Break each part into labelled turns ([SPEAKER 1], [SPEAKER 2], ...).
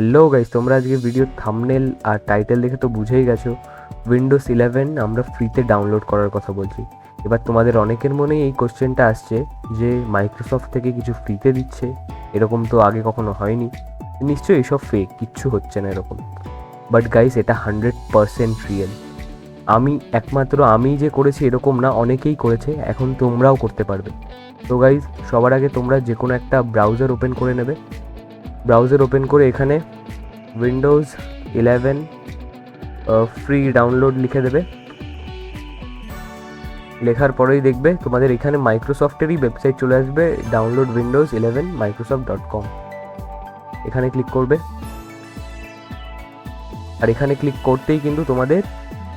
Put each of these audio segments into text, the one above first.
[SPEAKER 1] Hello guys, তোমরা আজকে ভিডিওর থাম্বনেল আর টাইটেল দেখে তো বুঝেই গেছো উইন্ডোজ 11 আমরা ফ্রিতে ডাউনলোড করার কথা বলছি। এবার তোমাদের অনেকের মনেই এই কোশ্চেনটা আসছে যে মাইক্রোসফট থেকে কিছু ফ্রিতে দিচ্ছে, এরকম তো আগে কখনো হয়নি, নিশ্চয়ই এসব ফেক, কিচ্ছু হচ্ছে না এরকম। বাট গাইস, এটা 100% রিয়েল। একমাত্র আমি যে করেছি এরকম না, অনেকেই করেছে, এখন তোমরাও করতে পারবে। তো গাইস, সবার আগে তোমরা যে কোনো একটা ব্রাউজার ওপেন করে নেবে। ব্রাউজার ওপেন করে এখানে উইন্ডোজ 11 ফ্রি ডাউনলোড লিখে দেবে। লেখার পরেই দেখবে তোমাদের এখানে মাইক্রোসফটেরই ওয়েবসাইট চলে আসবে, ডাউনলোড উইন্ডোজ 11 microsoft.com। এখানে ক্লিক করবে, আর এখানে ক্লিক করতেই কিন্তু তোমাদের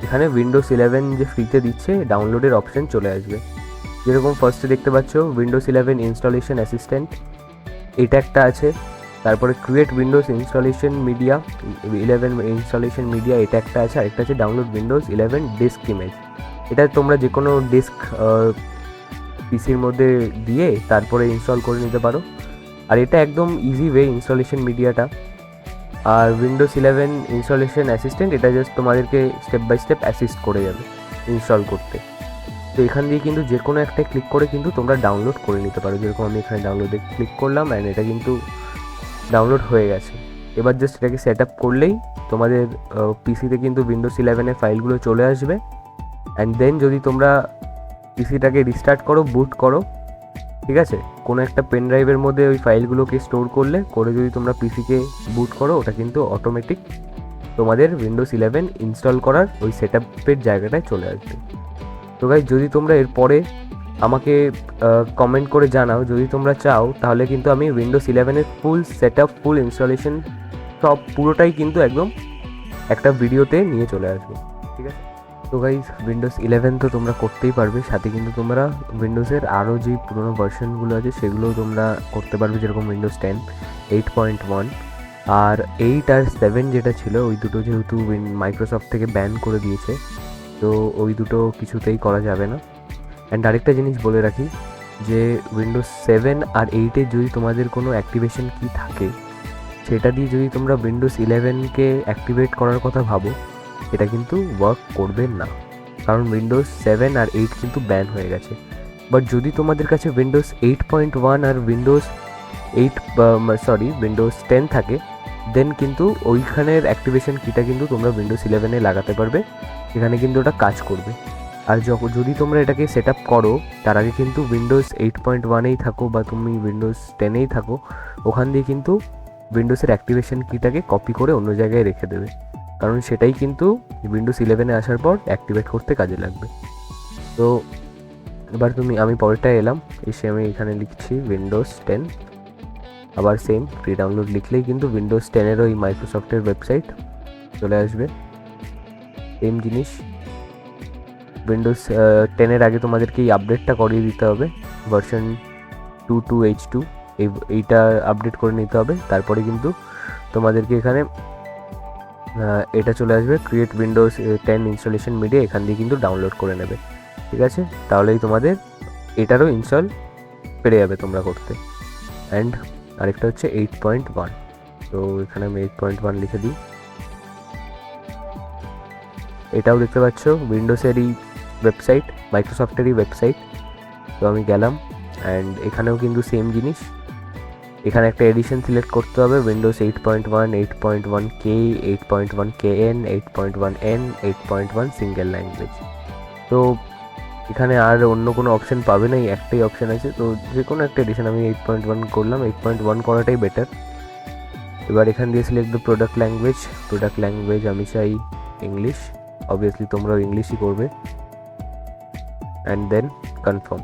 [SPEAKER 1] এখানে উইন্ডোজ 11 যে ফ্রিতে দিচ্ছে ডাউনলোডের অপশন চলে আসবে। যেরকম ফার্স্টে দেখতে পাচ্ছ উইন্ডোজ 11 ইনস্টলেশন অ্যাসিস্ট্যান্ট, এটা একটা আছে। তারপরে create Windows installation media 11 installation media, এটা একটা আছে। আরেকটা আছে ডাউনলোড উইন্ডোজ 11 ডিস্ক ইমেজ। এটা তোমরা যে কোনো ডিস্ক পিসির মধ্যে দিয়ে তারপরে ইনস্টল করে নিতে পারো। আর এটা একদম ইজি ওয়ে ইনস্টলেশন মিডিয়াটা। আর উইন্ডোজ 11 ইনস্টলেশন অ্যাসিস্ট্যান্ট, এটা জাস্ট তোমাদেরকে স্টেপ বাই স্টেপ অ্যাসিস্ট করে যাবে ইনস্টল করতে। তো এখান দিয়ে কিন্তু যে কোনো একটা ক্লিক করে কিন্তু তোমরা ডাউনলোড করে নিতে পারো। যেরকম আমি এখানে ডাউনলোডে ক্লিক করলাম অ্যান্ড এটা কিন্তু ডাউনলোড হয়ে গেছে। এবার জাস্ট এটাকে সেট আপ করলেই তোমাদের পিসিতে কিন্তু উইন্ডোজ 11 ফাইলগুলো চলে আসবে। অ্যান্ড দেন যদি তোমরা পিসিটাকে রিস্টার্ট করো, বুট করো, ঠিক আছে, কোনো একটা পেন ড্রাইভের মধ্যে ওই ফাইলগুলোকে স্টোর করে যদি তোমরা পিসিকে বুট করো, ওটা কিন্তু অটোমেটিক তোমাদের উইন্ডোজ 11 ইনস্টল করার ওই সেট আপের জায়গাটায় চলে আসবে। তো গাইস, যদি তোমরা এরপরে আমাকে কমেন্ট করে জানাও যদি তোমরা চাও, তাহলে কিন্তু আমি উইন্ডোজ 11 ফুল সেট আপ, ফুল ইনস্টলেশন সব পুরোটাই কিন্তু একদম একটা ভিডিওতে নিয়ে চলে আসবো, ঠিক আছে। তো গাইস, উইন্ডোজ 11 তো তোমরা করতেই পারবে, সাথে কিন্তু তোমরা উইন্ডোজের আরও যে পুরোনো ভার্সনগুলো আছে সেগুলোও তোমরা করতে পারবে। যেরকম উইন্ডোজ 10 8.1 আর 8 আর 7 যেটা ছিল, ওই দুটো যেহেতু মাইক্রোসফট থেকে ব্যান করে দিয়েছে, তো ওই দুটো কিছুতেই করা যাবে না। অ্যান্ড আরেকটা জিনিস বলে রাখি যে উইন্ডোজ 7 আর 8-এর যদি তোমাদের কোনো অ্যাক্টিভেশন কি থাকে, সেটা দিয়ে যদি তোমরা উইন্ডোজ 11কে অ্যাক্টিভেট করার কথা ভাবো, এটা কিন্তু ওয়ার্ক করবে না, কারণ উইন্ডোজ 7 আর 8 কিন্তু ব্যান হয়ে গেছে। বাট যদি তোমাদের কাছে উইন্ডোজ 8.1 আর উইন্ডোজ 10 থাকে, দেন কিন্তু ওইখানের অ্যাক্টিভেশন কিটা কিন্তু তোমরা উইন্ডোজ 11-এ লাগাতে পারবে, এখানে কিন্তু ওটা কাজ করবে। আর যদি তোমরা এটাকে সেট আপ করো, তার আগে কিন্তু উইন্ডোজ 8.1-এই থাকো বা তুমি উইন্ডোজ 10-এই থাকো, ওখান দিয়ে কিন্তু উইন্ডোজের অ্যাক্টিভেশন কিটাকে কপি করে অন্য জায়গায় রেখে দেবে, কারণ সেটাই কিন্তু উইন্ডোজ 11-এ আসার পর অ্যাক্টিভেট করতে কাজে লাগবে। তো এবার আমি পরেরটায় এলাম, এসে আমি এখানে লিখছি উইন্ডোজ 10, আবার সেম ফ্রি ডাউনলোড লিখলেই কিন্তু উইন্ডোজ 10-এর ওই মাইক্রোসফটের ওয়েবসাইট চলে আসবে। সেম জিনিস, উইন্ডোজ 10-এর আগে তোমাদেরকে এই আপডেটটা করিয়ে দিতে হবে, ভার্সন 22H2 এইটা আপডেট করে নিতে হবে। তারপরে কিন্তু তোমাদেরকে এখানে এটা চলে আসবে, ক্রিয়েট উইন্ডোজ 10 ইনস্টলেশন মিডিয়া, এখান দিয়ে কিন্তু ডাউনলোড করে নেবে, ঠিক আছে। তাহলেই তোমাদের এটারও ইনস্টল পেরে যাবে তোমরা করতে। অ্যান্ড আরেকটা হচ্ছে 8.1, তো এখানে আমি 8.1 লিখে দিই। এটাও দেখতে পাচ্ছ উইন্ডোজেরই ওয়েবসাইট, মাইক্রোসফটেরই ওয়েবসাইট। তো আমি গেলাম, অ্যান্ড এখানেও কিন্তু সেম জিনিস, এখানে একটা এডিশন সিলেক্ট করতে হবে, Windows 8.1, 8.1K, 8.1KN, 8.1N, 8.1 single language. তো এখানে আর অন্য কোনো অপশান পাবে না, একটাই অপশান আছে, তো যে কোনো একটা এডিশন আমি 8.1 করলাম, 8.1 করাটাই বেটার। এবার এখান দিয়ে সিলেক্ট দ্য প্রোডাক্ট ল্যাঙ্গুয়েজ আমি চাই ইংলিশ, অবভিয়াসলি তোমরাও ইংলিশই করবে। অ্যান্ড দেন কনফার্ম,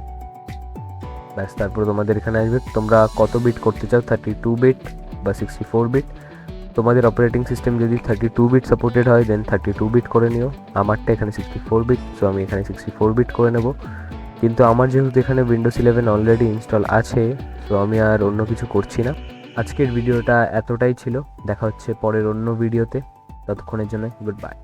[SPEAKER 1] ব্যাস। তারপর তোমাদের এখানে আসবে তোমরা কত বিট করতে চাও, 32 বিট বা 64 বিট। তোমাদের অপারেটিং সিস্টেম যদি 32 বিট সাপোর্টেড হয়, দেন 32 বিট করে নিও। আমারটা এখানে 64 বিট, সো আমি এখানে 64 বিট করে নেব। কিন্তু আমার যেহেতু এখানে উইন্ডোজ 11 অলরেডি ইনস্টল আছে, সো আমি আর অন্য কিছু করছি না। আজকের ভিডিওটা এতটাই ছিল, দেখা হচ্ছে পরের অন্য ভিডিওতে, ততক্ষণের জন্য গুড বাই।